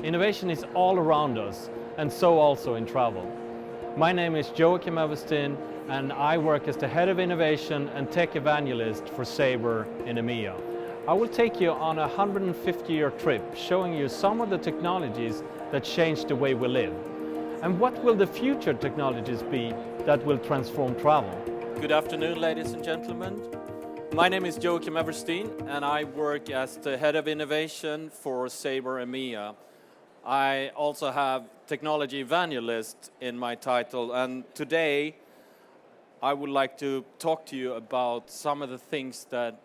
Innovation is all around us, and so also in travel. My name is Joakim Everstin, and I work as the Head of Innovation and Tech Evangelist for Sabre in EMEA. I will take you on a 150-year trip, showing you some of the technologies that change the way we live. And what will the future technologies be that will transform travel? Good afternoon, ladies and gentlemen. My name is Joakim Everstin, and I work as the Head of Innovation for Sabre EMEA. I also have Technology Evangelist in my title, and today I would like to talk to you about some of the things that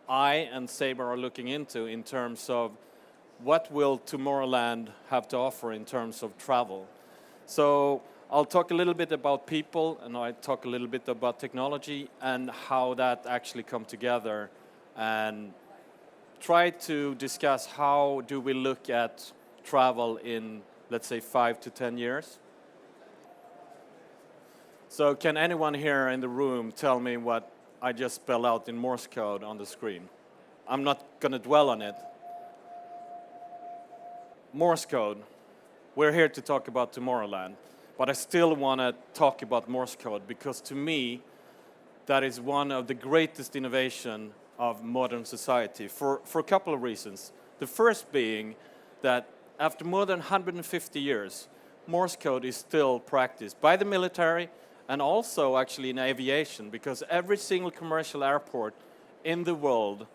I and Sabre are looking into in terms of what will Tomorrowland have to offer in terms of travel. So I'll talk a little bit about people, and I'll talk a little bit about technology and how that actually come together, and try to discuss how do we look at travel in, let's say, 5 to 10 years. So can anyone here in the room tell me what I just spelled out in Morse code on the screen? I'm not going to dwell on it. Morse code. We're here to talk about Tomorrowland, but I still want to talk about Morse code because to me, that is one of the greatest innovation of modern society for a couple of reasons. The first being that after more than 150 years, Morse code is still practiced by the military and also actually in aviation, because every single commercial airport in the world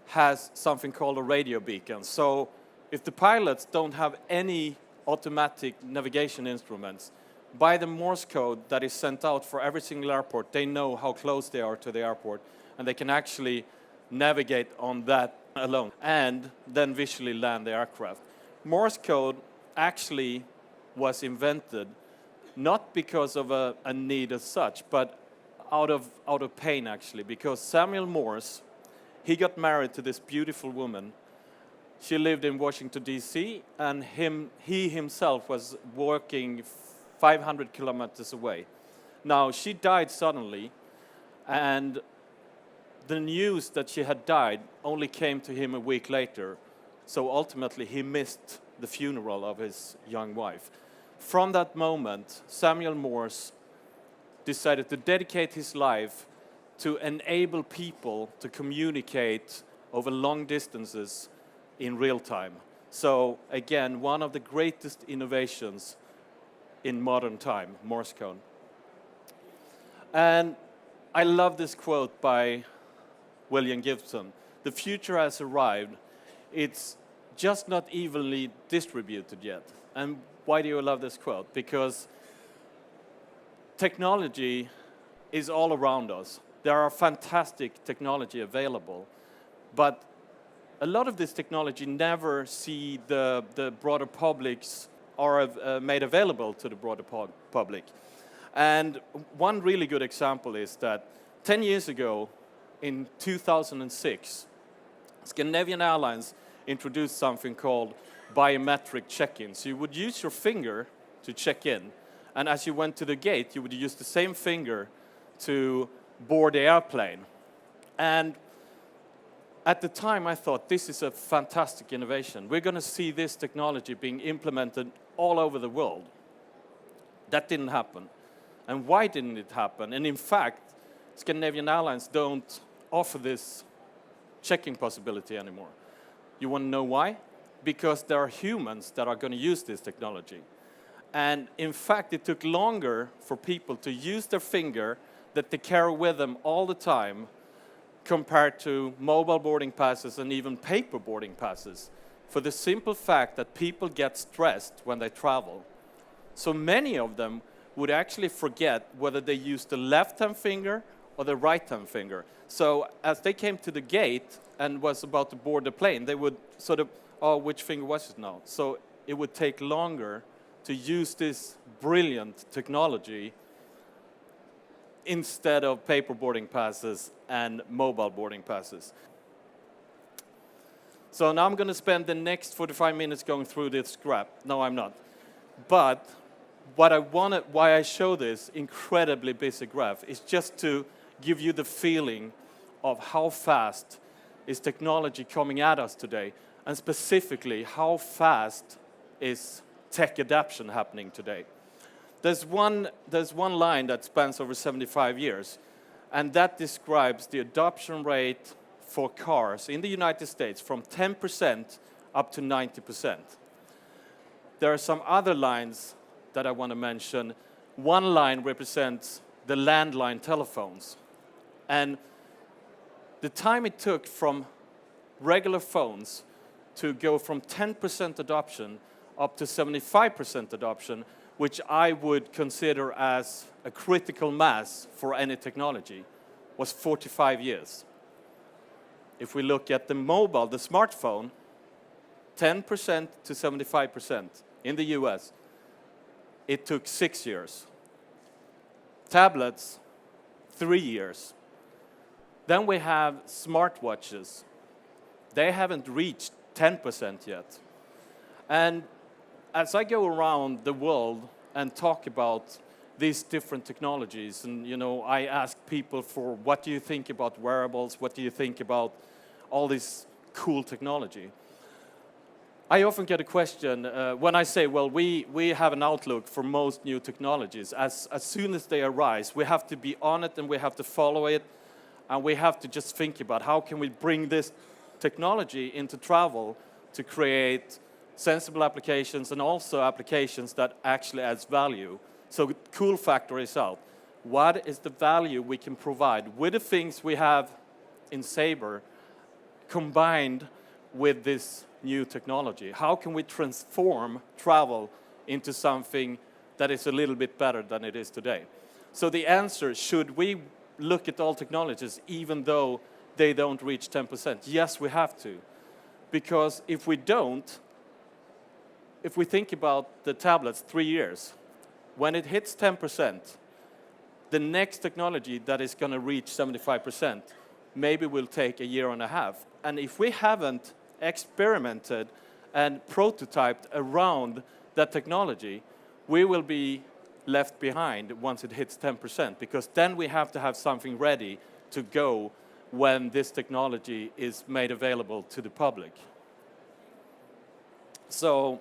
has something called a radio beacon. So if the pilots don't have any automatic navigation instruments, by the Morse code that is sent out for every single airport, they know how close they are to the airport, and they can actually navigate on that alone, and then visually land the aircraft. Morse code actually was invented not because of a need as such, but out of pain actually, because Samuel Morse, he got married to this beautiful woman. She lived in Washington, D.C., and he himself was working 500 kilometers away. Now, she died suddenly, and the news that she had died only came to him a week later. So ultimately, he missed the funeral of his young wife. From that moment, Samuel Morse decided to dedicate his life to enable people to communicate over long distances in real time. So again, one of the greatest innovations in modern time, Morse code. And I love this quote by William Gibson. The future has arrived. It's just not evenly distributed yet. And why do you love this quote? Because technology is all around us. There are fantastic technology available, but a lot of this technology never see the broader publics or made available to the broader public. And one really good example is that 10 years ago, in 2006, Scandinavian Airlines introduced something called biometric check-in. So you would use your finger to check in, and as you went to the gate, you would use the same finger to board the airplane. And at the time, I thought, this is a fantastic innovation. We're going to see this technology being implemented all over the world. That didn't happen. And why didn't it happen? And in fact, Scandinavian Airlines don't offer this checking possibility anymore. You want to know why? Because there are humans that are going to use this technology. And in fact, it took longer for people to use their finger that they carry with them all the time compared to mobile boarding passes and even paper boarding passes, for the simple fact that people get stressed when they travel. So many of them would actually forget whether they used the left-hand finger or the right-hand finger. So as they came to the gate and was about to board the plane, they would sort of, oh, which finger was it now? So it would take longer to use this brilliant technology instead of paper boarding passes and mobile boarding passes. So now I'm going to spend the next 45 minutes going through this graph. No, I'm not. But why I show this incredibly busy graph is just to give you the feeling of how fast is technology coming at us today, and specifically how fast is tech adoption happening today. There's one line that spans over 75 years, and that describes the adoption rate for cars in the United States from 10% up to 90%. There are some other lines that I want to mention. One line represents the landline telephones. And the time it took from regular phones to go from 10% adoption up to 75% adoption, which I would consider as a critical mass for any technology, was 45 years. If we look at the mobile, the smartphone, 10% to 75% in the US, it took 6 years. Tablets, 3 years. Then we have smartwatches. They haven't reached 10% yet. And as I go around the world and talk about these different technologies, and I ask people for what do you think about wearables, what do you think about all this cool technology? I often get a question when I say, well, we have an outlook for most new technologies. As soon as they arise, we have to be on it and we have to follow it, and we have to just think about how can we bring this technology into travel to create sensible applications and also applications that actually adds value. So cool factor is out. What is the value we can provide with the things we have in Sabre combined with this new technology? How can we transform travel into something that is a little bit better than it is today? So the answer, should we look at all technologies even though they don't reach 10%? Yes, we have to. Because if we don't, if we think about the tablets 3 years, when it hits 10%, the next technology that is going to reach 75% maybe will take a year and a half. And if we haven't experimented and prototyped around that technology, we will be left behind once it hits 10%, because then we have to have something ready to go when this technology is made available to the public. So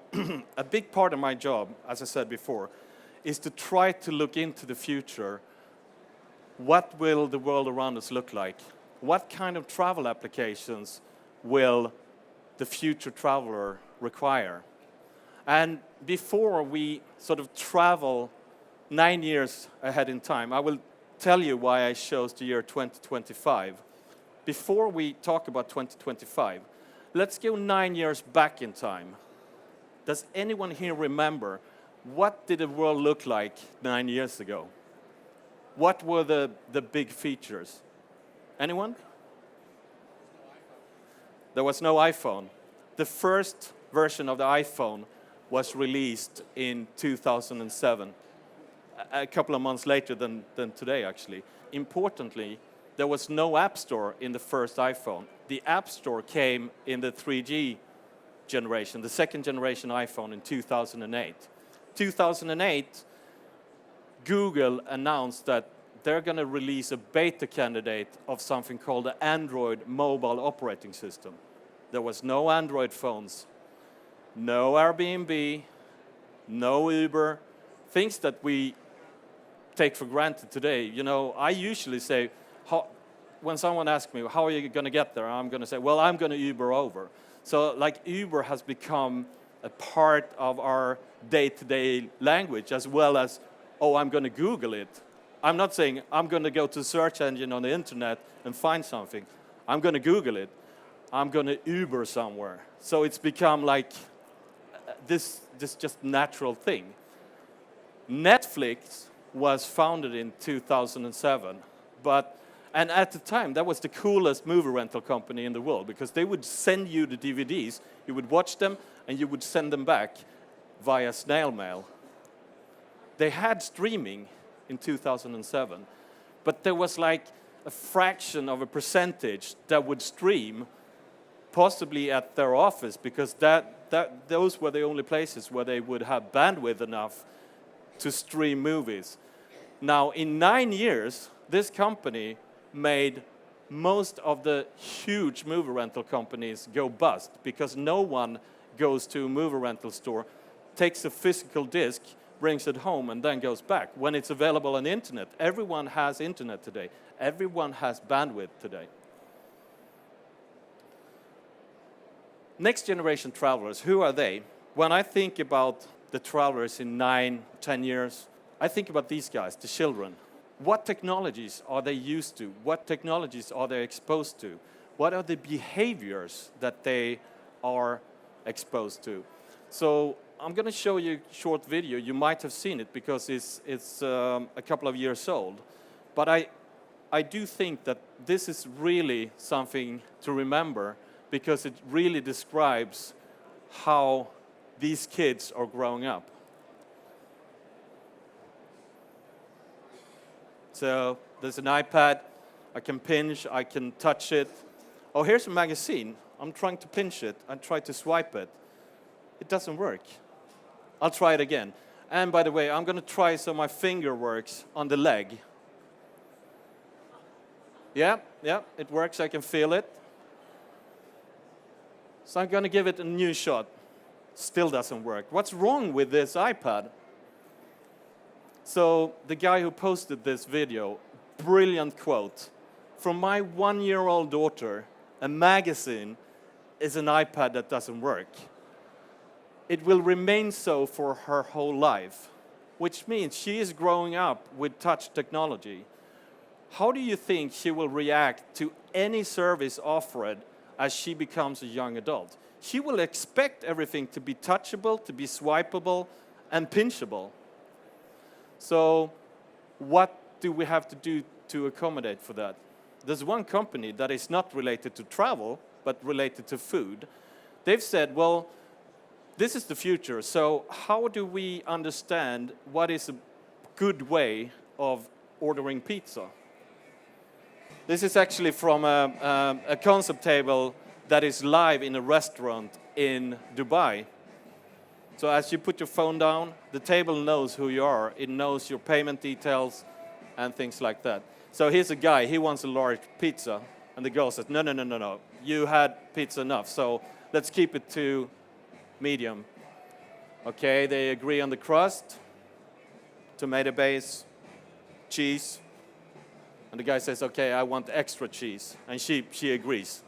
a big part of my job, as I said before, is to try to look into the future. What will the world around us look like? What kind of travel applications will the future traveler require? And before we sort of travel 9 years ahead in time, I will tell you why I chose the year 2025. Before we talk about 2025, let's go 9 years back in time. Does anyone here remember what did the world look like 9 years ago? What were the big features? Anyone? There was no iPhone. The first version of the iPhone was released in 2007, a couple of months later than today, actually. Importantly, there was no App Store in the first iPhone. The App Store came in the 3G generation, the second generation iPhone in 2008. 2008, Google announced that they're going to release a beta candidate of something called the Android mobile operating system. There was no Android phones, no Airbnb, no Uber, things that we take for granted today. I usually say, when someone asks me, how are you going to get there? I'm going to say, well, I'm going to Uber over. So like Uber has become a part of our day-to-day language, as well as, oh, I'm going to Google it. I'm not saying I'm going to go to a search engine on the internet and find something. I'm going to Google it. I'm going to Uber somewhere. So it's become like this just natural thing. Netflix was founded in 2007, and at the time, that was the coolest movie rental company in the world, because they would send you the DVDs, you would watch them, and you would send them back via snail mail. They had streaming in 2007, but there was like a fraction of a percentage that would stream, possibly at their office, because those were the only places where they would have bandwidth enough to stream movies. Now, in 9 years, this company made most of the huge movie rental companies go bust, because no one goes to a movie rental store takes a physical disk, brings it home, and then goes back. When it's available on the internet, everyone has internet today. Everyone has bandwidth today. Next generation travelers, who are they? When I think about the travelers in 9, 10 years, I think about these guys, the children. What technologies are they used to? What technologies are they exposed to? What are the behaviors that they are exposed to? So I'm going to show you a short video. You might have seen it because it's a couple of years old. But I do think that this is really something to remember because it really describes how these kids are growing up. So there's an iPad, I can pinch, I can touch it. Oh, here's a magazine. I'm trying to pinch it, I try to swipe it. It doesn't work. I'll try it again. And by the way, I'm gonna try so my finger works on the leg. Yeah, it works, I can feel it. So I'm gonna give it a new shot. Still doesn't work. What's wrong with this iPad? So the guy who posted this video, brilliant quote. From my 1-year-old daughter, a magazine is an iPad that doesn't work. It will remain so for her whole life, which means she is growing up with touch technology. How do you think she will react to any service offered as she becomes a young adult? She will expect everything to be touchable, to be swipeable, and pinchable. So what do we have to do to accommodate for that? There's one company that is not related to travel, but related to food. They've said, well, this is the future, so how do we understand what is a good way of ordering pizza? This is actually from a concept table that is live in a restaurant in Dubai. So as you put your phone down, the table knows who you are. It knows your payment details and things like that. So here's a guy, he wants a large pizza. And the girl says, no, you had pizza enough, so let's keep it to medium. Okay, they agree on the crust, tomato base, cheese. And the guy says, okay, I want extra cheese. And she agrees.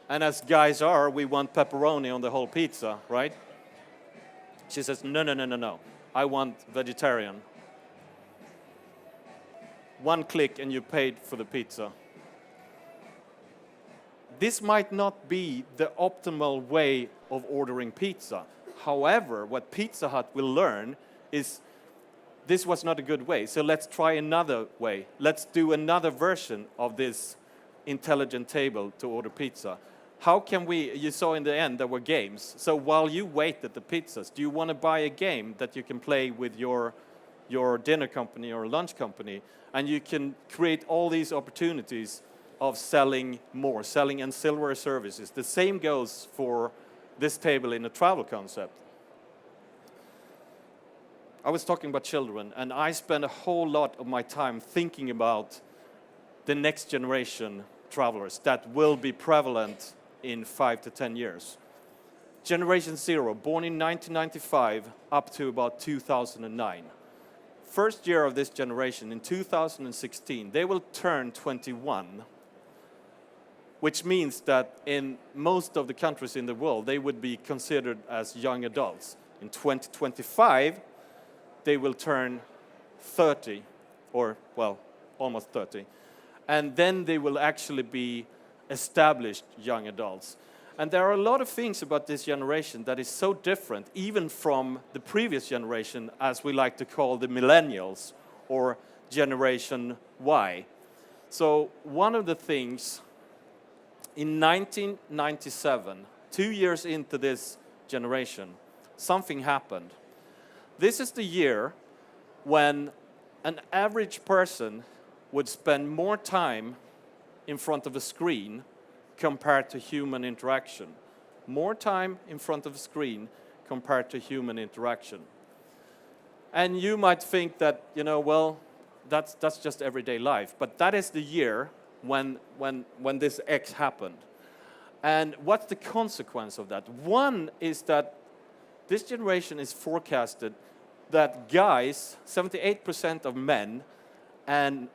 And as guys are, we want pepperoni on the whole pizza, right? She says, no, I want vegetarian. One click and you paid for the pizza. This might not be the optimal way of ordering pizza. However, what Pizza Hut will learn is this was not a good way, so let's try another way. Let's do another version of this intelligent table to order pizza. How can we, you saw in the end there were games. So while you wait at the pizzas, do you want to buy a game that you can play with your dinner company or lunch company? And you can create all these opportunities of selling more, selling ancillary services. The same goes for this table in a travel concept. I was talking about children, and I spend a whole lot of my time thinking about the next generation travelers that will be prevalent in 5 to 10 years. Generation Zero, born in 1995 up to about 2009. First year of this generation, in 2016, they will turn 21, which means that in most of the countries in the world, they would be considered as young adults. In 2025, they will turn 30, or, well, almost 30. And then they will actually be established young adults. And there are a lot of things about this generation that is so different, even from the previous generation, as we like to call the millennials, or Generation Y. So one of the things, in 1997, 2 years into this generation, something happened. This is the year when an average person would spend more time in front of a screen compared to human interaction. More time in front of a screen compared to human interaction. And you might think that, well, that's just everyday life. But that is the year when this X happened. And what's the consequence of that? One is that this generation is forecasted that guys, 78% of men and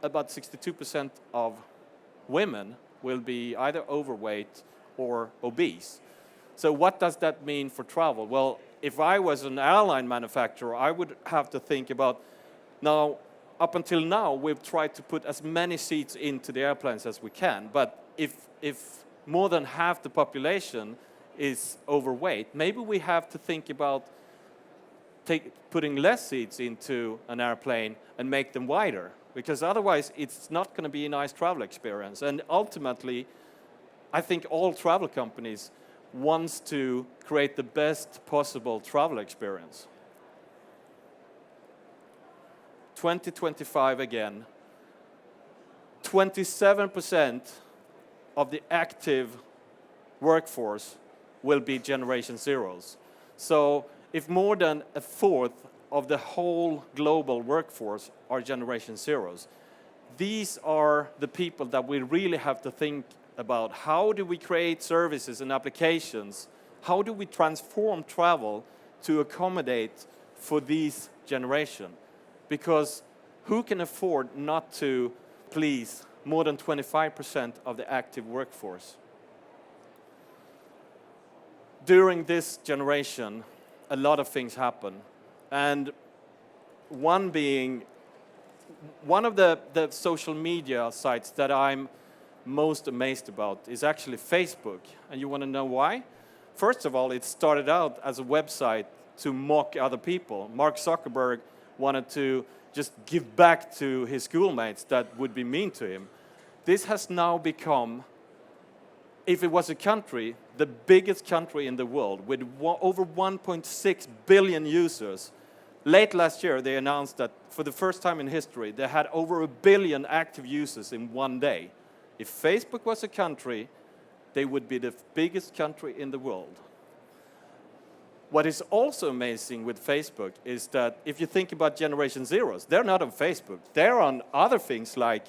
about 62% of women will be either overweight or obese. So what does that mean for travel? Well, if I was an airline manufacturer, I would have to think about, now, up until now, we've tried to put as many seats into the airplanes as we can, but if more than half the population is overweight, maybe we have to think about putting less seats into an airplane and make them wider, because otherwise it's not going to be a nice travel experience. And ultimately, I think all travel companies wants to create the best possible travel experience. 2025 again, 27% of the active workforce will be Generation Zeros. So if more than a fourth of the whole global workforce are Generation Zeros, these are the people that we really have to think about. How do we create services and applications? How do we transform travel to accommodate for this generation? Because who can afford not to please more than 25% of the active workforce? During this generation, a lot of things happen. And one of the social media sites that I'm most amazed about is actually Facebook. And you want to know why? First of all, it started out as a website to mock other people. Mark Zuckerberg wanted to just give back to his schoolmates that would be mean to him. This has now become, if it was a country, the biggest country in the world with over 1.6 billion users. Late last year, they announced that for the first time in history, they had over 1 billion active users in one day. If Facebook was a country, they would be the biggest country in the world. What is also amazing with Facebook is that if you think about Generation Zeros, they're not on Facebook. They're on other things like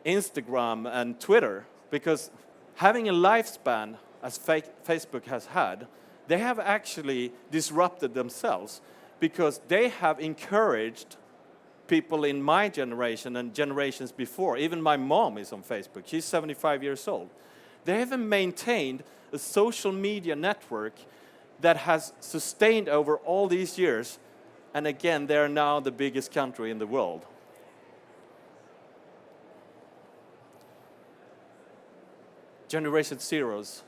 Instagram and Twitter, because having a lifespan as Facebook has had, they have actually disrupted themselves, because they have encouraged people in my generation and generations before. Even my mom is on Facebook. She's 75 years old. They have maintained a social media network that has sustained over all these years, and again, they're now the biggest country in the world. Generation Zeros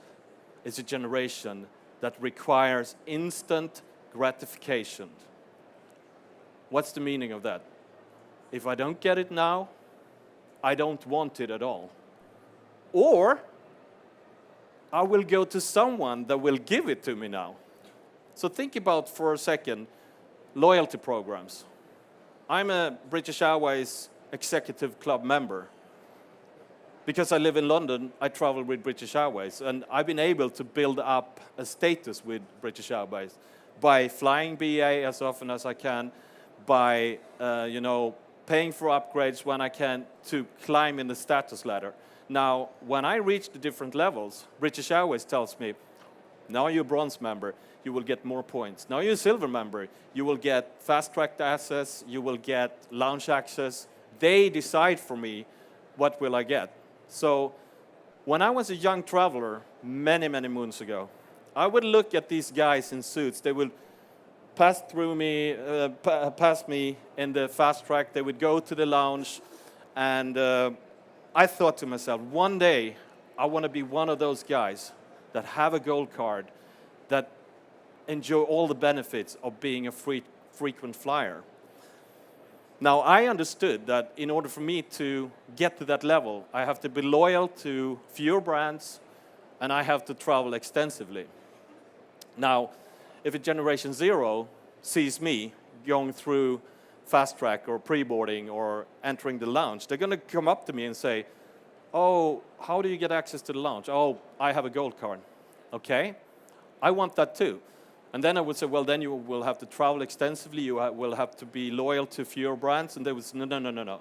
is a generation that requires instant gratification. What's the meaning of that? If I don't get it now, I don't want it at all. Or I will go to someone that will give it to me now. So think about for a second loyalty programs. I'm a British Airways Executive Club member. Because I live in London, I travel with British Airways, and I've been able to build up a status with British Airways by flying BA as often as I can, by paying for upgrades when I can, to climb in the status ladder. Now, when I reach the different levels, British Airways tells me, now you're a bronze member, you will get more points. Now you're a silver member, you will get fast-tracked access, you will get lounge access. They decide for me what will I get. So when I was a young traveler many, many moons ago, I would look at these guys in suits. They would pass me in the fast track. They would go to the lounge, and I thought to myself, one day I want to be one of those guys that have a gold card, that enjoy all the benefits of being a frequent flyer. Now, I understood that in order for me to get to that level, I have to be loyal to fewer brands, and I have to travel extensively. Now, if a Generation Zero sees me going through fast track or pre-boarding or entering the lounge, they're going to come up to me and say, oh, how do you get access to the lounge? Oh, I have a gold card. Okay, I want that too. And then I would say, well, then you will have to travel extensively, you will have to be loyal to fewer brands. And they would say, no.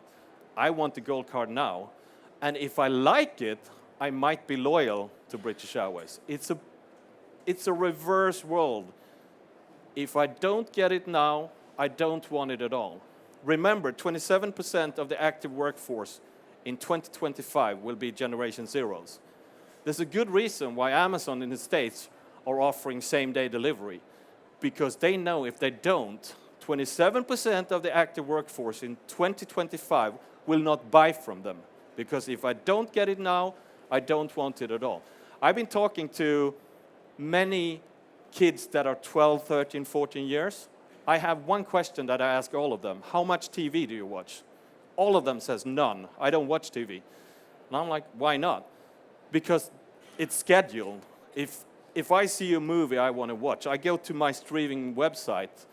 I want the gold card now. And if I like it, I might be loyal to British Airways. It's a reverse world. If I don't get it now, I don't want it at all. Remember, 27% of the active workforce in 2025 will be Generation Zeros. There's a good reason why Amazon in the States are offering same-day delivery, because they know if they don't, 27% of the active workforce in 2025 will not buy from them. Because if I don't get it now, I don't want it at all. I've been talking to many kids that are 12, 13, 14 years. I have one question that I ask all of them. How much TV do you watch? All of them says none. I don't watch TV. And I'm like, why not? Because it's scheduled. If I see a movie I want to watch, I go to my streaming website.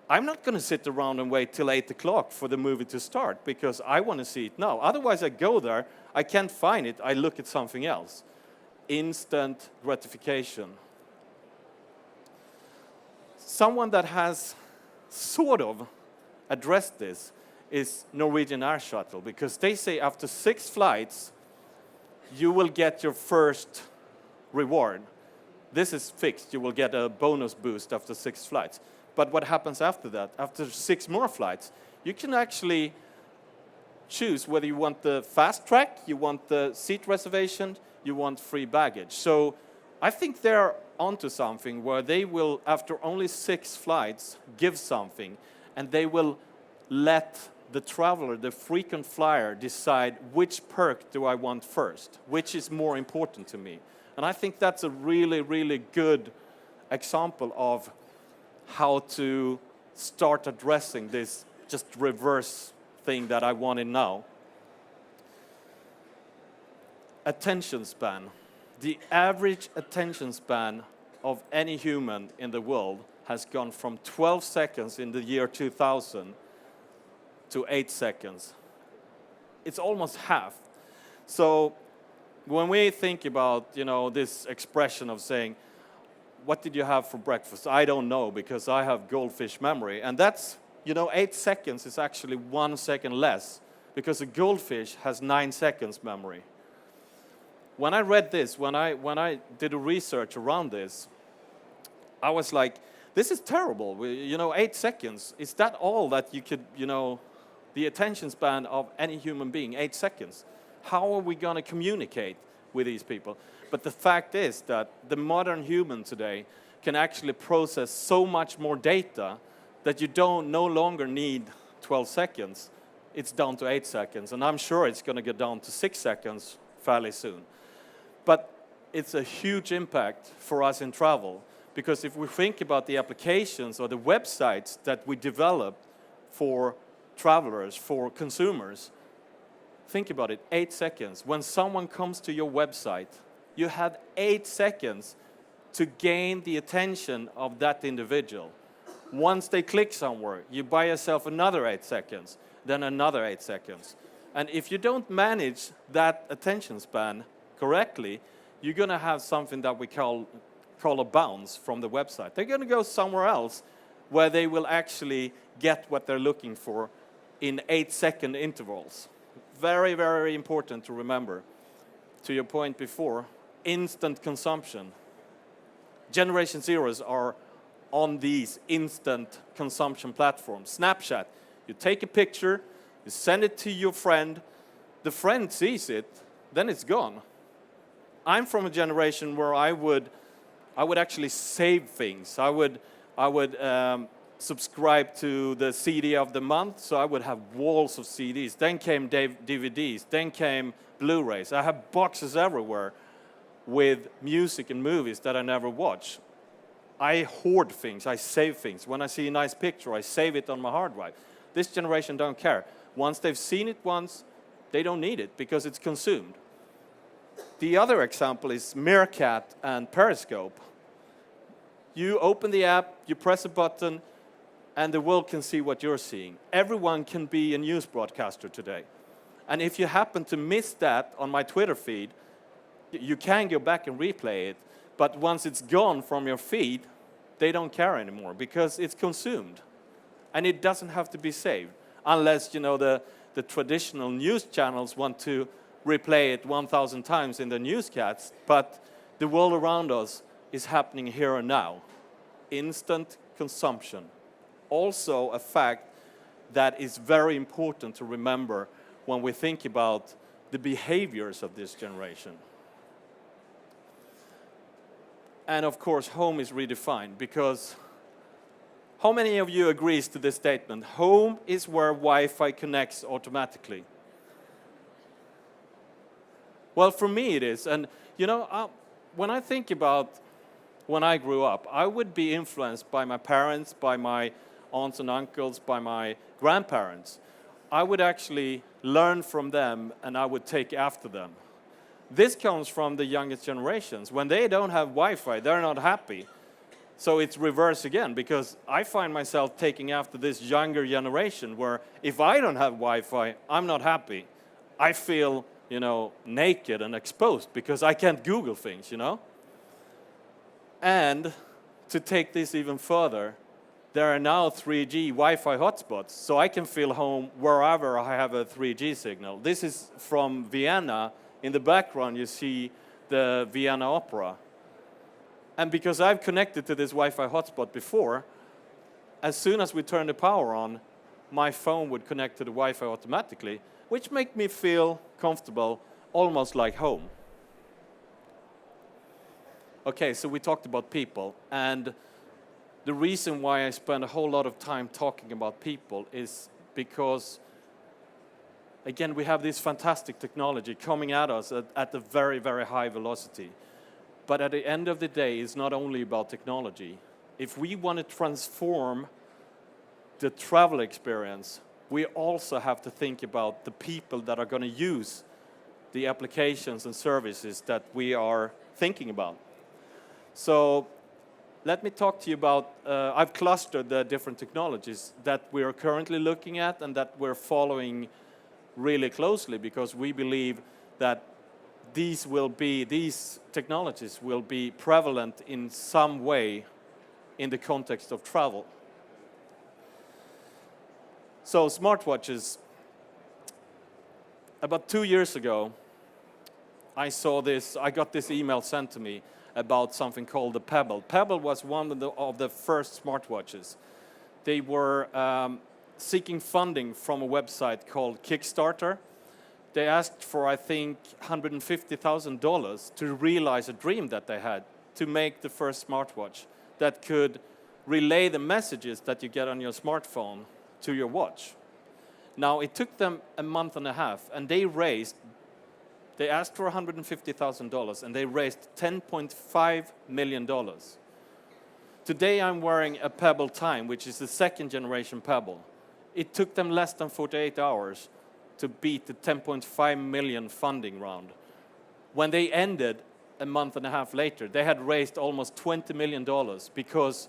I'm not going to sit around and wait till 8 o'clock for the movie to start because I want to see it now. Otherwise, I go there, I can't find it, I look at something else. Instant gratification. Someone that has sort of addressed this is Norwegian Air Shuttle, because they say after 6 flights, you will get your first reward. This is fixed. You will get a bonus boost after 6 flights. But what happens after that? After 6 more flights, you can actually choose whether you want the fast track, you want the seat reservation, you want free baggage. So I think they're onto something where they will, after only 6 flights, give something, and they will let the traveler, the frequent flyer, decide which perk do I want first, which is more important to me. And I think that's a really, really good example of how to start addressing this just reverse thing that I want it now. Attention span. The average attention span of any human in the world has gone from 12 seconds in the year 2000 to 8 seconds. It's almost half. So when we think about, this expression of saying, what did you have for breakfast? I don't know, because I have goldfish memory. And that's, 8 seconds is actually 1 second less, because a goldfish has 9 seconds memory. When I read this, when I did a research around this, I was like, this is terrible. 8 seconds, is that all that you could, the attention span of any human being, 8 seconds? How are we going to communicate with these people? But the fact is that the modern human today can actually process so much more data that you no longer need 12 seconds. It's down to 8 seconds, and I'm sure it's going to get down to 6 seconds fairly soon. But it's a huge impact for us in travel, because if we think about the applications or the websites that we develop for travelers, for consumers, think about it, 8 seconds. When someone comes to your website, you have 8 seconds to gain the attention of that individual. Once they click somewhere, you buy yourself another 8 seconds, then another 8 seconds. And if you don't manage that attention span correctly, you're going to have something that we call a bounce from the website. They're going to go somewhere else where they will actually get what they're looking for in 8-second intervals. Very, very important to remember. To your point before, instant consumption. Generation Zeros are on these instant consumption platforms. Snapchat, you take a picture, you send it to your friend, the friend sees it, then it's gone. I'm from a generation where I would actually save things. I would subscribe to the CD of the month, so I would have walls of CDs. Then came DVDs, then came Blu-rays. I have boxes everywhere with music and movies that I never watch. I hoard things, I save things. When I see a nice picture, I save it on my hard drive. This generation don't care. Once they've seen it once, they don't need it because it's consumed. The other example is Meerkat and Periscope. You open the app, you press a button, and the world can see what you're seeing. Everyone can be a news broadcaster today. And if you happen to miss that on my Twitter feed, you can go back and replay it, but once it's gone from your feed, they don't care anymore because it's consumed. And it doesn't have to be saved, unless the traditional news channels want to replay it 1,000 times in the newscasts, but the world around us is happening here and now. instant consumption. Also a fact that is very important to remember when we think about the behaviors of this generation. And of course, home is redefined, because how many of you agrees to this statement? Home is where Wi-Fi connects automatically. Well, for me it is. And you know, when I think about when I grew up, I would be influenced by my parents, by my aunts and uncles, by my grandparents. I would actually learn from them, and I would take after them. This comes from the youngest generations. When they don't have Wi-Fi, they're not happy. So it's reverse again, because I find myself taking after this younger generation where if I don't have Wi-Fi, I'm not happy. I feel, you know, naked and exposed because I can't Google things, you know? And to take this even further, there are now 3G Wi-Fi hotspots, so I can feel home wherever I have a 3G signal. This is from Vienna. In the background, you see the Vienna Opera. And because I've connected to this Wi-Fi hotspot before, as soon as we turn the power on, my phone would connect to the Wi-Fi automatically, which make me feel comfortable, almost like home. Okay, so we talked about people, and the reason why I spend a whole lot of time talking about people is because, again, we have this fantastic technology coming at us at a very, very high velocity. But at the end of the day, it's not only about technology. If we want to transform the travel experience, we also have to think about the people that are going to use the applications and services that we are thinking about. So let me talk to you about, I've clustered the different technologies that we are currently looking at and that we're following really closely, because we believe that these technologies will be prevalent in some way in the context of travel. So smartwatches. About 2 years ago, I got this email sent to me about something called the Pebble. Pebble was one of the first smartwatches. They were seeking funding from a website called Kickstarter. They asked for, I think, $150,000 to realize a dream that they had, to make the first smartwatch that could relay the messages that you get on your smartphone to your watch. Now, it took them a month and a half, and they asked for $150,000, and they raised $10.5 million. Today, I'm wearing a Pebble Time, which is the second generation Pebble. It took them less than 48 hours to beat the 10.5 million funding round. When they ended a month and a half later, they had raised almost $20 million because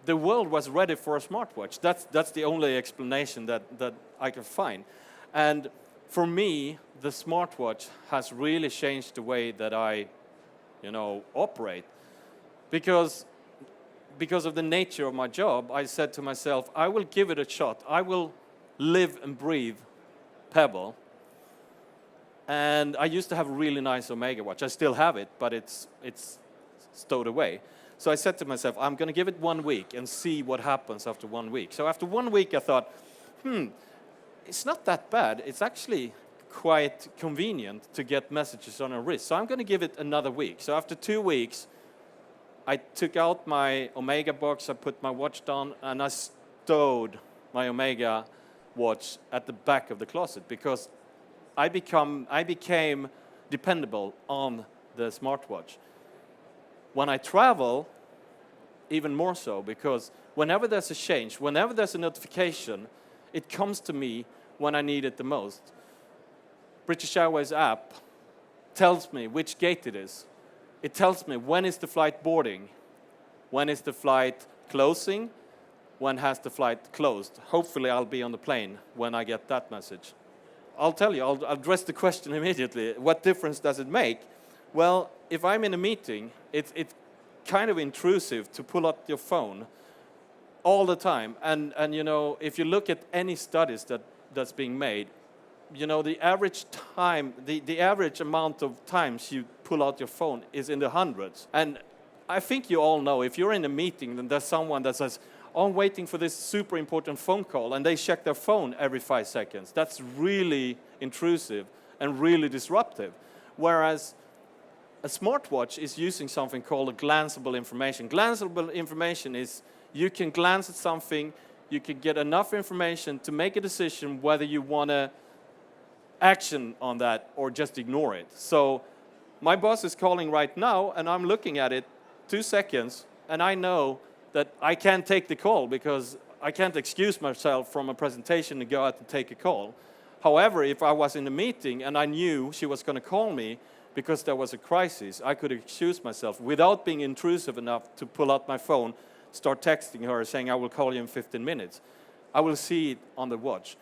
the world was ready for a smartwatch. That's the only explanation that I can find. And for me, the smartwatch has really changed the way that I, operate. Because of the nature of my job, I said to myself, I will give it a shot. I will live and breathe Pebble. And I used to have a really nice Omega watch. I still have it, but it's stowed away. So I said to myself, I'm going to give it 1 week and see what happens after 1 week. So after 1 week, I thought, it's not that bad. It's actually quite convenient to get messages on a wrist. So I'm going to give it another week. So after 2 weeks, I took out my Omega box, I put my watch down, and I stowed my Omega watch at the back of the closet, because I became dependable on the smartwatch. When I travel, even more so, because whenever there's a change, whenever there's a notification, it comes to me when I need it the most. British Airways app tells me which gate it is. It tells me when is the flight boarding, when is the flight closing, when has the flight closed. Hopefully I'll be on the plane when I get that message. I'll tell you, I'll address the question immediately. What difference does it make? Well, if I'm in a meeting, it's kind of intrusive to pull out your phone all the time. And if you look at any studies that's being made, the average time, the average amount of times you pull out your phone is in the hundreds. And I think you all know, if you're in a meeting, then there's someone that says, oh, I'm waiting for this super important phone call, and they check their phone every 5 seconds. That's really intrusive and really disruptive. Whereas a smartwatch is using something called a glanceable information. Glanceable information is you can glance at something, you can get enough information to make a decision whether you want to action on that or just ignore it. So my boss is calling right now, and I'm looking at it 2 seconds, and I know that I can't take the call because I can't excuse myself from a presentation to go out and take a call. However, if I was in a meeting and I knew she was going to call me because there was a crisis, I could excuse myself without being intrusive enough to pull out my phone, start texting her saying, I will call you in 15 minutes. I will see it on the watch.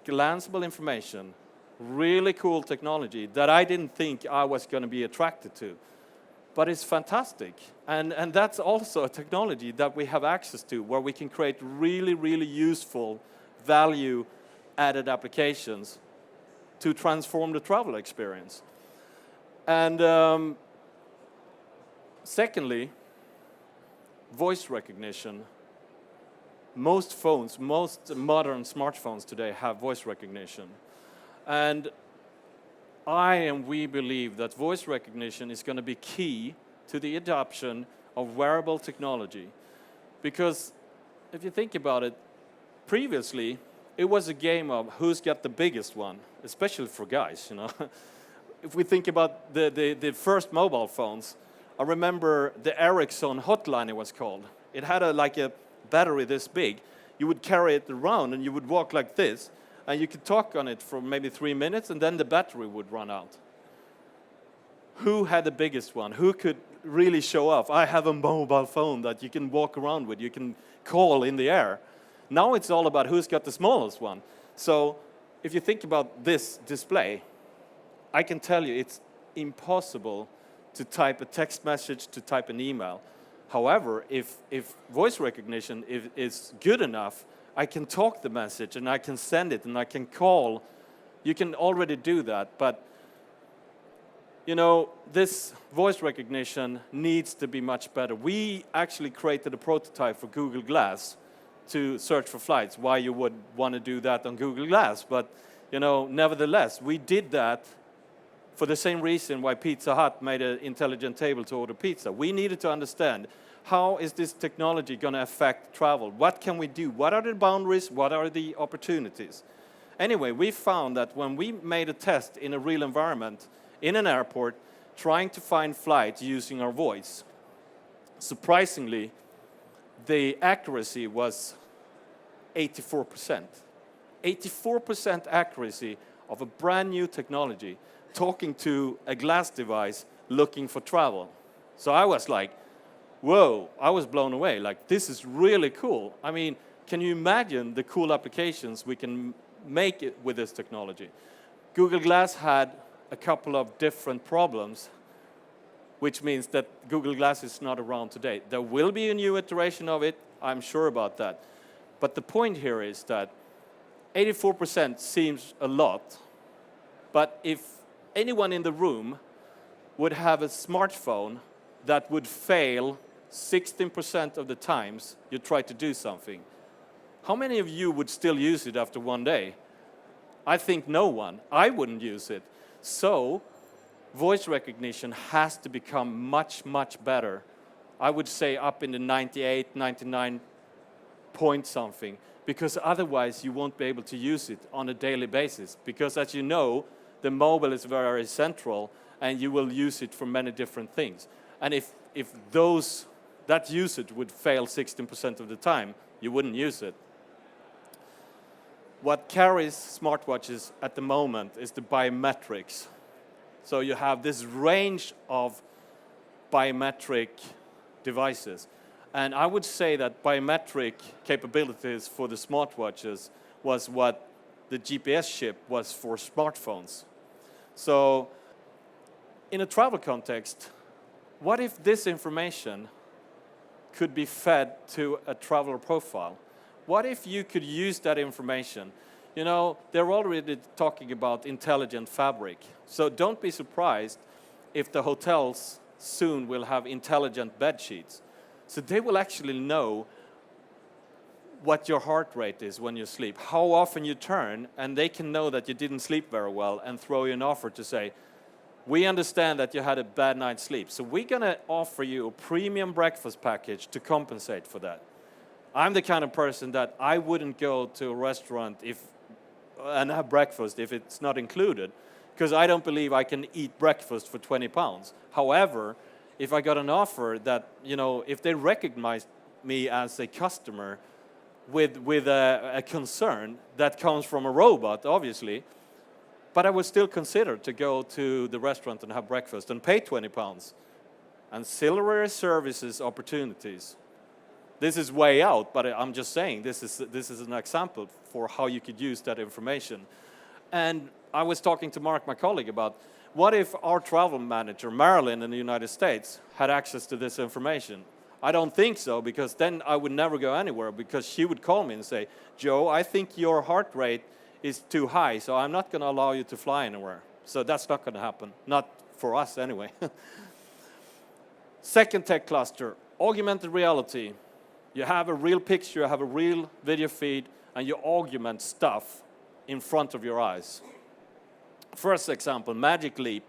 Glanceable information, really cool technology that I didn't think I was going to be attracted to. But it's fantastic. And that's also a technology that we have access to where we can create really, really useful value-added applications to transform the travel experience. And secondly, voice recognition. Most phones, most modern smartphones today have voice recognition. And we believe that voice recognition is going to be key to the adoption of wearable technology. Because if you think about it, previously, it was a game of who's got the biggest one, especially for guys, you know. If we think about the first mobile phones, I remember the Ericsson Hotline, it was called. It had like a battery this big. You would carry it around and you would walk like this, and you could talk on it for maybe 3 minutes, and then the battery would run out. Who had the biggest one? Who could really show off? I have a mobile phone that you can walk around with, you can call in the air. Now it's all about who's got the smallest one. So if you think about this display, I can tell you it's impossible to type a text message, to type an email. However, if voice recognition is good enough, I can talk the message and I can send it and I can call. You can already do that, but you know, this voice recognition needs to be much better. We actually created a prototype for Google Glass to search for flights. Why you would want to do that on Google Glass, but you know, nevertheless, we did that for the same reason why Pizza Hut made an intelligent table to order pizza. We needed to understand, how is this technology going to affect travel? What can we do? What are the boundaries? What are the opportunities? Anyway, we found that when we made a test in a real environment, in an airport, trying to find flights using our voice, surprisingly, the accuracy was 84%. 84% accuracy of a brand new technology talking to a glass device looking for travel. So I was like, whoa, I was blown away. Like, this is really cool. I mean, can you imagine the cool applications we can make it with this technology? Google Glass had a couple of different problems, which means that Google Glass is not around today. There will be a new iteration of it, I'm sure about that. But the point here is that 84% seems a lot, but if anyone in the room would have a smartphone that would fail 16% of the times you try to do something, how many of you would still use it after one day? I think no one. I wouldn't use it. So voice recognition has to become much, much better. I would say up in the 98, 99 point something, because otherwise you won't be able to use it on a daily basis. Because as you know, the mobile is very central, and you will use it for many different things. And if that usage would fail 16% of the time, you wouldn't use it. What carries smartwatches at the moment is the biometrics. So you have this range of biometric devices. And I would say that biometric capabilities for the smartwatches was what the GPS chip was for smartphones. So in a travel context, what if this information could be fed to a traveler profile? What if you could use that information? You know, they're already talking about intelligent fabric. So don't be surprised if the hotels soon will have intelligent bed sheets. So they will actually know what your heart rate is when you sleep, how often you turn, and they can know that you didn't sleep very well and throw you an offer to say, we understand that you had a bad night's sleep, so we're going to offer you a premium breakfast package to compensate for that. I'm the kind of person that I wouldn't go to a restaurant and have breakfast if it's not included, because I don't believe I can eat breakfast for 20 pounds. However, if I got an offer that, if they recognize me as a customer with a concern that comes from a robot, obviously, but I would still consider to go to the restaurant and have breakfast and pay 20 pounds. Ancillary services opportunities. This is way out, but I'm just saying this is an example for how you could use that information. And I was talking to Mark, my colleague, about what if our travel manager, Marilyn in the United States, had access to this information? I don't think so, because then I would never go anywhere, because she would call me and say, Joe, I think your heart rate is too high, so I'm not going to allow you to fly anywhere. So that's not going to happen, not for us anyway. Second tech cluster, augmented reality. You have a real picture, you have a real video feed, and you augment stuff in front of your eyes. First example, Magic Leap.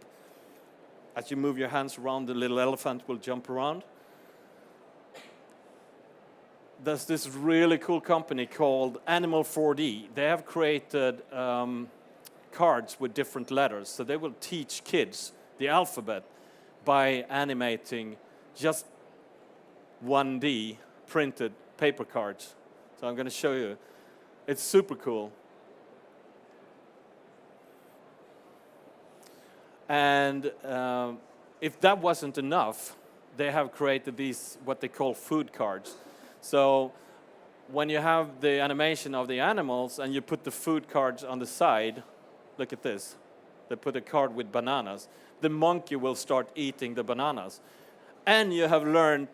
As you move your hands around, the little elephant will jump around. There's this really cool company called Animal 4D. They have created cards with different letters. So they will teach kids the alphabet by animating just 1D printed paper cards. So I'm going to show you. It's super cool. And if that wasn't enough, they have created these, what they call food cards. So when you have the animation of the animals and you put the food cards on the side, look at this. They put a card with bananas. The monkey will start eating the bananas. And you have learned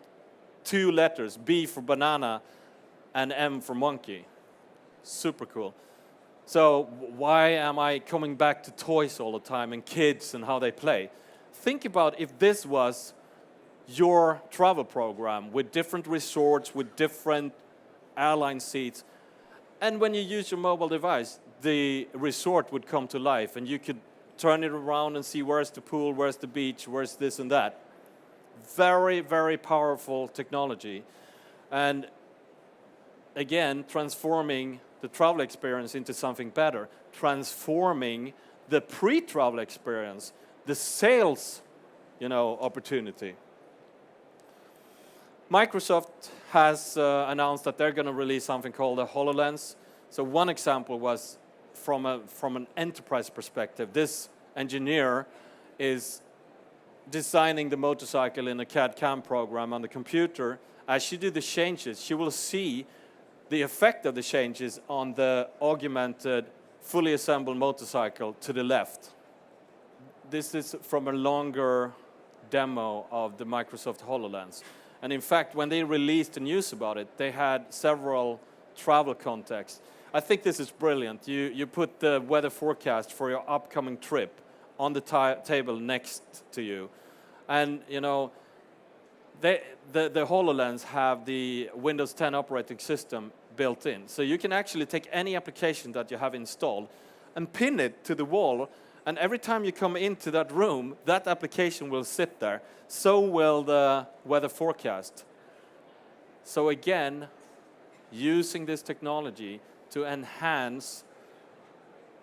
2 letters, B for banana and M for monkey. Super cool. So why am I coming back to toys all the time and kids and how they play? Think about if this was your travel program with different resorts, with different airline seats. And when you use your mobile device, the resort would come to life and you could turn it around and see where's the pool, where's the beach, where's this and that. Very, very powerful technology. And again, transforming the travel experience into something better, transforming the pre-travel experience, the sales, opportunity. Microsoft has announced that they're going to release something called a HoloLens. So one example was from an enterprise perspective. This engineer is designing the motorcycle in a CAD/CAM program on the computer. As she do the changes, she will see the effect of the changes on the augmented, fully assembled motorcycle to the left. This is from a longer demo of the Microsoft HoloLens. And in fact, when they released the news about it, they had several travel contexts. I think this is brilliant. You put the weather forecast for your upcoming trip on the table next to you. And, the HoloLens have the Windows 10 operating system built in. So you can actually take any application that you have installed and pin it to the wall. And every time you come into that room, that application will sit there. So will the weather forecast. So again, using this technology to enhance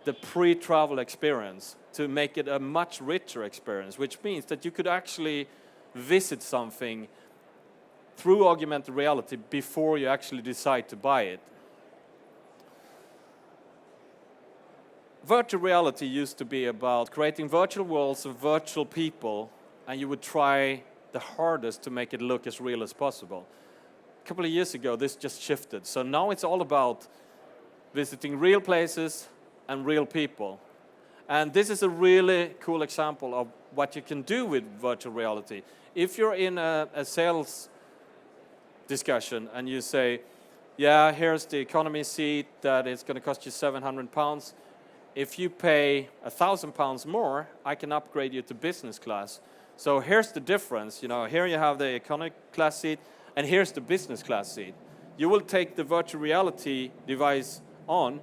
the pre-travel experience, to make it a much richer experience, which means that you could actually visit something through augmented reality before you actually decide to buy it. Virtual reality used to be about creating virtual worlds of virtual people, and you would try the hardest to make it look as real as possible. A couple of years ago, this just shifted. So now it's all about visiting real places and real people. And this is a really cool example of what you can do with virtual reality. If you're in a sales discussion and you say, yeah, here's the economy seat that is going to cost you £700. If you pay £1,000 more, I can upgrade you to business class. So here's the difference. Here you have the economic class seat, and here's the business class seat. You will take the virtual reality device on,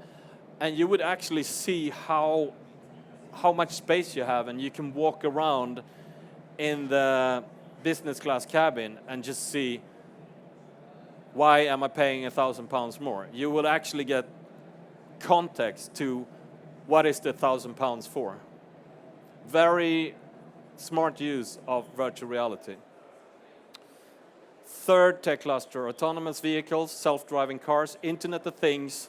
and you would actually see how much space you have, and you can walk around in the business class cabin and just see, why am I paying £1,000 more? You will actually get context to what is the £1,000 for. Very smart use of virtual reality. Third tech cluster, autonomous vehicles, self-driving cars, Internet of Things,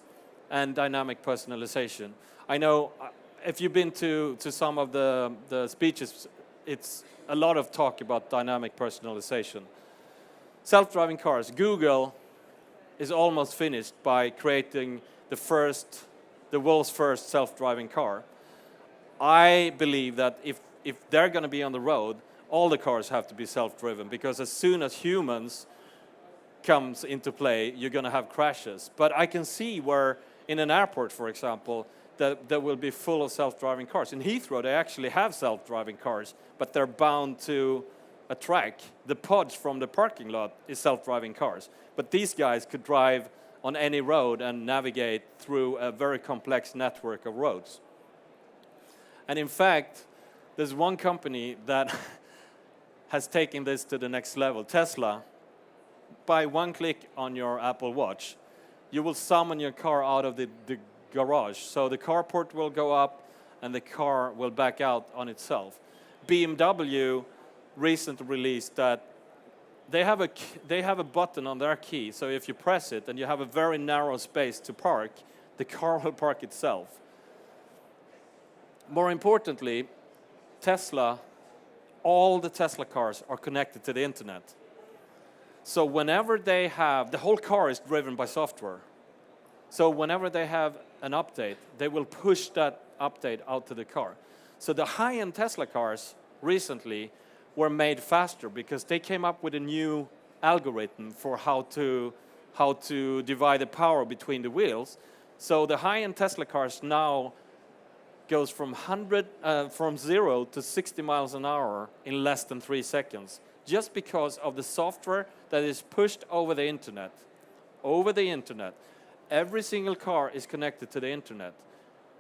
and dynamic personalization. I know if you've been to some of the speeches, it's a lot of talk about dynamic personalization. Self-driving cars. Google is almost finished by creating the world's first self-driving car. I believe that if they're going to be on the road, all the cars have to be self-driven, because as soon as humans comes into play, you're going to have crashes. But I can see where, in an airport, for example, that will be full of self-driving cars. In Heathrow, they actually have self-driving cars, but they're bound to a track. The pods from the parking lot is self-driving cars. But these guys could drive on any road and navigate through a very complex network of roads. And in fact, there's one company that has taken this to the next level, Tesla. By one click on your Apple Watch, you will summon your car out of the garage. So the carport will go up and the car will back out on itself. BMW recently released that they have a button on their key, so if you press it and you have a very narrow space to park, the car will park itself. More importantly, Tesla, all the Tesla cars are connected to the internet. So whenever they have, the whole car is driven by software. So whenever they have an update, they will push that update out to the car. So the high-end Tesla cars recently were made faster because they came up with a new algorithm for how to divide the power between the wheels. So the high-end Tesla cars now goes from 0 to 60 miles an hour in less than 3 seconds, just because of the software that is pushed over the internet. Over the internet. Every single car is connected to the internet.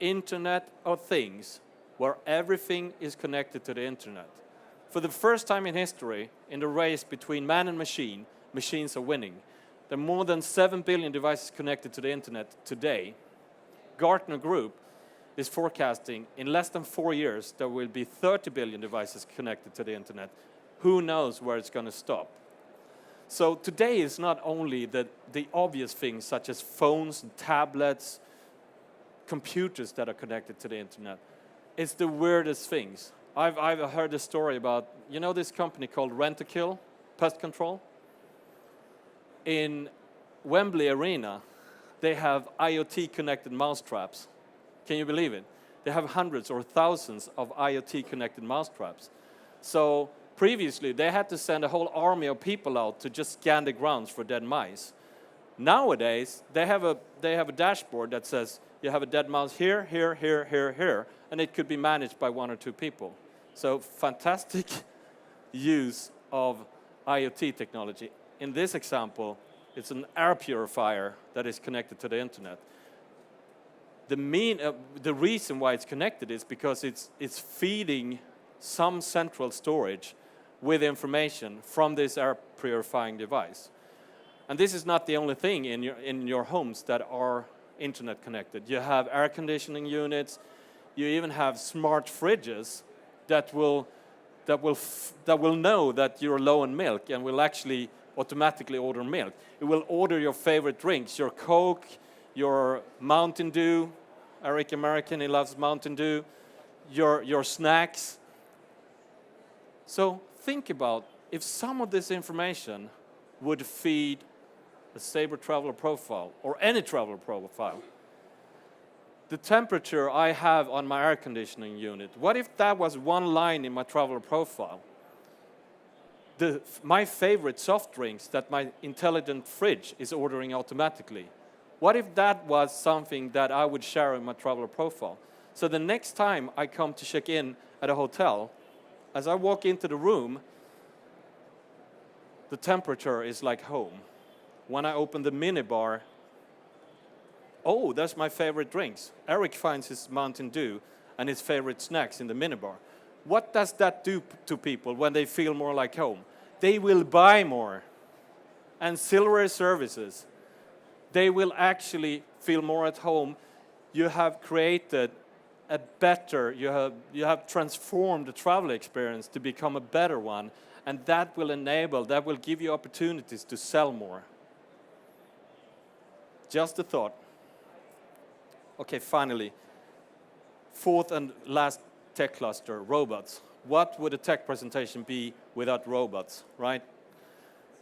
Internet of Things, where everything is connected to the internet. For the first time in history, in the race between man and machine, machines are winning. There are more than 7 billion devices connected to the internet today. Gartner Group is forecasting in less than 4 years there will be 30 billion devices connected to the internet. Who knows where it's going to stop? So today is not only the obvious things such as phones and tablets, computers that are connected to the internet. It's the weirdest things. I've heard a story about, this company called Rent-A-Kill, pest control? In Wembley Arena, they have IoT connected mousetraps. Can you believe it? They have hundreds or thousands of IoT connected mousetraps. So previously, they had to send a whole army of people out to just scan the grounds for dead mice. Nowadays, they have a dashboard that says you have a dead mouse here, here, here, here, here, and it could be managed by 1 or 2 people. So fantastic use of IoT technology. In this example, it's an air purifier that is connected to the internet. The reason why it's connected is because it's feeding some central storage with information from this air purifying device. And this is not the only thing in your homes that are internet connected. You have air conditioning units. You even have smart fridges that will know that you're low on milk and will actually automatically order milk. It will order your favorite drinks, your Coke, your Mountain Dew. Eric American, he loves Mountain Dew. Your snacks. So think about if some of this information would feed a Sabre traveler profile or any traveler profile. The temperature I have on my air conditioning unit, what if that was one line in my traveler profile? My favorite soft drinks that my intelligent fridge is ordering automatically. What if that was something that I would share in my traveler profile? So the next time I come to check in at a hotel, As I walk into the room, the temperature is like home. When I open the minibar, oh, that's my favorite drinks. Eric finds his Mountain Dew and his favorite snacks in the minibar. What does that do to people when they feel more like home? They will buy more. Ancillary services. They will actually feel more at home. You have created a better, you have transformed the travel experience to become a better one, and that will give you opportunities to sell more. Just a thought. Okay, finally, fourth and last tech cluster, robots. What would a tech presentation be without robots, right?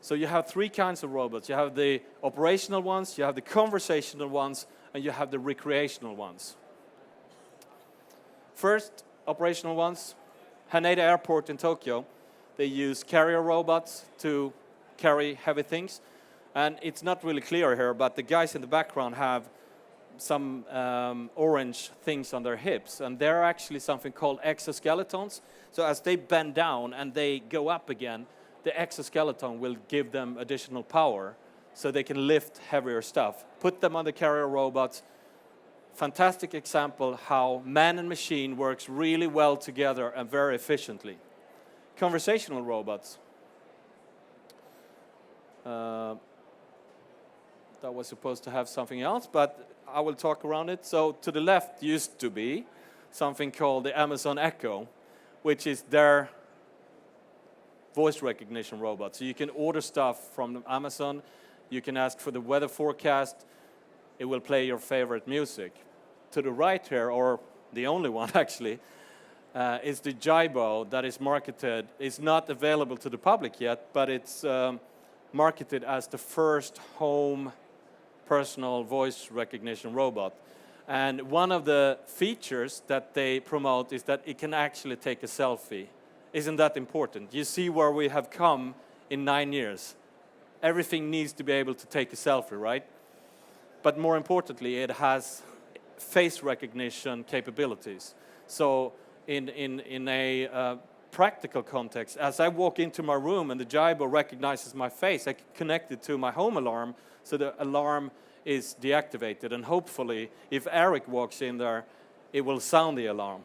So you have three kinds of robots. You have the operational ones, you have the conversational ones, and you have the recreational ones. First, operational ones. Haneda Airport in Tokyo, they use carrier robots to carry heavy things. And it's not really clear here, but the guys in the background have some orange things on their hips, and they're actually something called exoskeletons. So as they bend down and they go up again, the exoskeleton will give them additional power so they can lift heavier stuff. Put them on the carrier robots. Fantastic example how man and machine works really well together and very efficiently. Conversational robots. That was supposed to have something else, but I will talk around it. So to the left used to be something called the Amazon Echo, which is their voice recognition robot. So you can order stuff from Amazon, you can ask for the weather forecast, it will play your favorite music. To the right here, or the only one actually, is the Jibo that is marketed. It's not available to the public yet, but it's marketed as the first home personal voice recognition robot. And one of the features that they promote is that it can actually take a selfie. Isn't that important? You see where we have come in 9 years. Everything needs to be able to take a selfie, right? But more importantly, it has face recognition capabilities. So in a practical context, as I walk into my room and the Jibo recognizes my face, I can connect it to my home alarm, so the alarm is deactivated. And hopefully, if Eric walks in there, it will sound the alarm.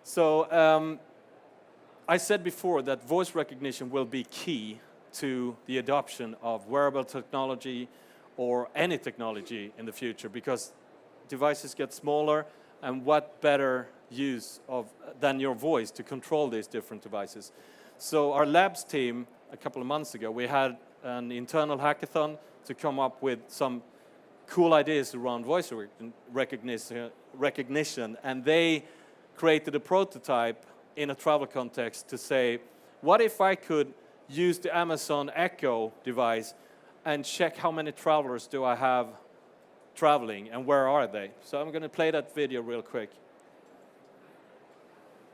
So I said before that voice recognition will be key to the adoption of wearable technology or any technology in the future, because devices get smaller, and what better use than your voice to control these different devices. So our labs team, a couple of months ago, we had an internal hackathon to come up with some cool ideas around voice recognition, and they created a prototype in a travel context to say, what if I could use the Amazon Echo device and check how many travelers do I have traveling and where are they? So I'm going to play that video real quick.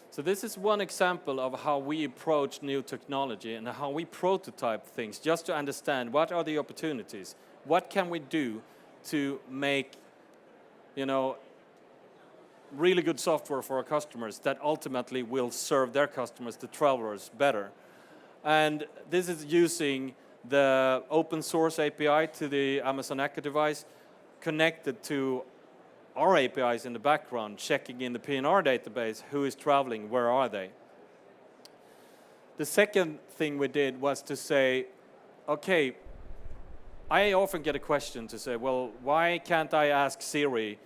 So this is one example of how we approach new technology and how we prototype things, just to understand what are the opportunities, what can we do to make, really good software for our customers that ultimately will serve their customers, the travelers, better. And this is using the open source API to the Amazon Echo device, connected to our APIs in the background, checking in the PNR database, who is traveling, where are they? The second thing we did was to say, okay, I often get a question to say, well, why can't I ask Siri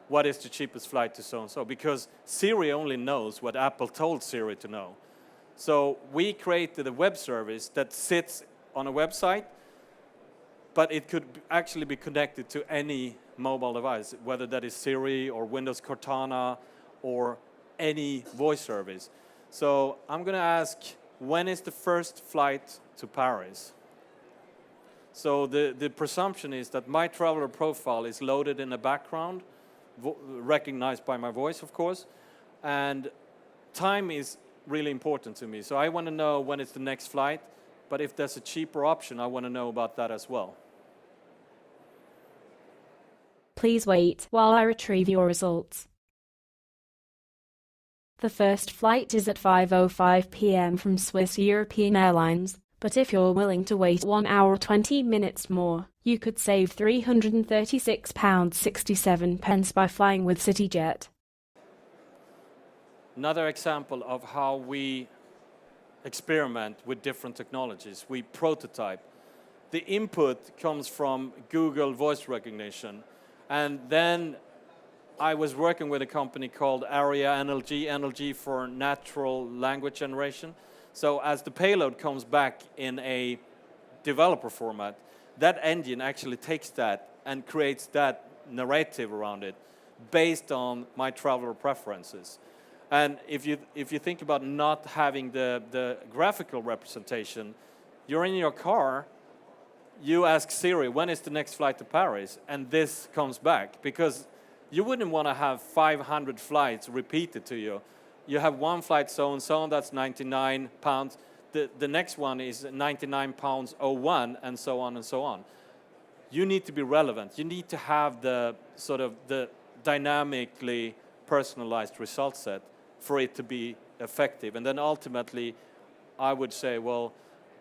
what is the cheapest flight to so-and-so? Because Siri only knows what Apple told Siri to know. So we created a web service that sits on a website, but it could actually be connected to any mobile device, whether that is Siri or Windows Cortana or any voice service. So I'm going to ask, when is the first flight to Paris? So the presumption is that my traveler profile is loaded in the background, recognized by my voice, of course, and time is really important to me. So I want to know when it's the next flight, but if there's a cheaper option, I want to know about that as well. Please wait while I retrieve your results. The first flight is at 5:05 p.m. from Swiss European Airlines, but if you're willing to wait 1 hour 20 minutes more, you could save £336.67 by flying with CityJet. Another example of how we experiment with different technologies. We prototype. The input comes from Google voice recognition, and then I was working with a company called ARIA NLG for natural language generation. So as the payload comes back in a developer format, that engine actually takes that and creates that narrative around it based on my traveler preferences. And if you think about not having the graphical representation, you're in your car, you ask Siri, when is the next flight to Paris? And this comes back, because you wouldn't want to have 500 flights repeated to you. You have one flight so-and-so, that's 99 pounds. The next one is 99 pounds 01, and so on and so on. You need to be relevant. You need to have the sort of the dynamically personalized result set for it to be effective. And then ultimately, I would say, well,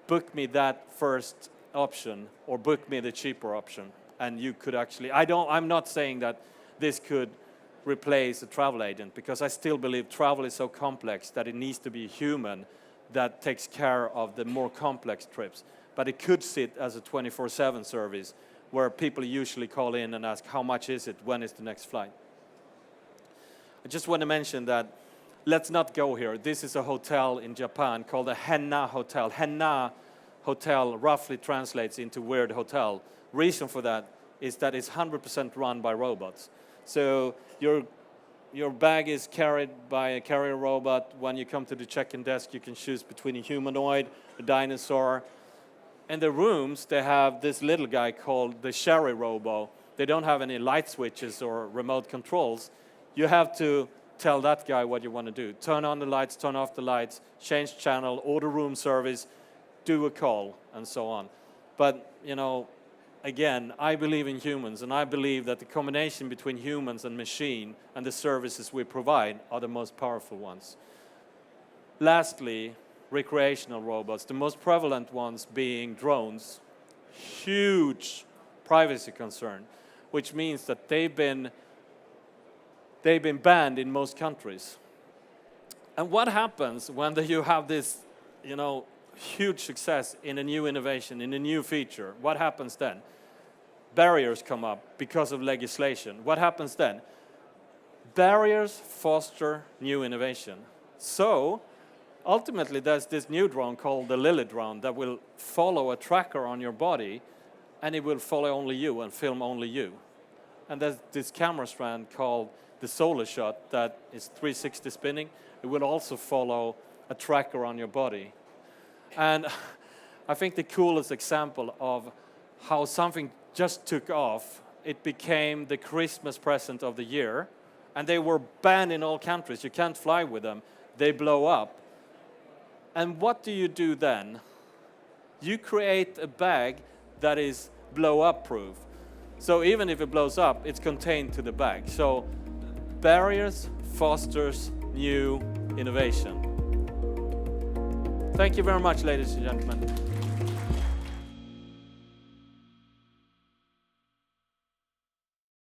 book me that first option or book me the cheaper option. And you could actually, I'm not saying that this could replace a travel agent, because I still believe travel is so complex that it needs to be a human that takes care of the more complex trips. But it could sit as a 24/7 service where people usually call in and ask, how much is it, when is the next flight? I just want to mention that, let's not go here. This is a hotel in Japan called a HENN-NA hotel. HENN-NA hotel roughly translates into weird hotel. Reason for that is that it's 100% run by robots. So your bag is carried by a carrier robot. When you come to the check-in desk, you can choose between a humanoid, a dinosaur. In the rooms, they have this little guy called the Sherry Robo. They don't have any light switches or remote controls. You have to tell that guy what you want to do. Turn on the lights, turn off the lights, change channel, order room service, do a call, and so on. But, again, I believe in humans, and I believe that the combination between humans and machine and the services we provide are the most powerful ones. Lastly, recreational robots, the most prevalent ones being drones. Huge privacy concern, which means that they've been banned in most countries. And what happens when you have this, huge success in a new innovation, in a new feature? What happens then? Barriers come up because of legislation. What happens then? Barriers foster new innovation. So, ultimately, there's this new drone called the Lily drone that will follow a tracker on your body, and it will follow only you and film only you. And there's this camera strand called the Solar Shot that is 360 spinning. It will also follow a tracker on your body. And I think the coolest example of how something just took off, it became the Christmas present of the year, and they were banned in all countries. You can't fly with them. They blow up. And what do you do then? You create a bag that is blow-up proof. So even if it blows up, it's contained to the bag. So barriers fosters new innovation. Thank you very much, ladies and gentlemen.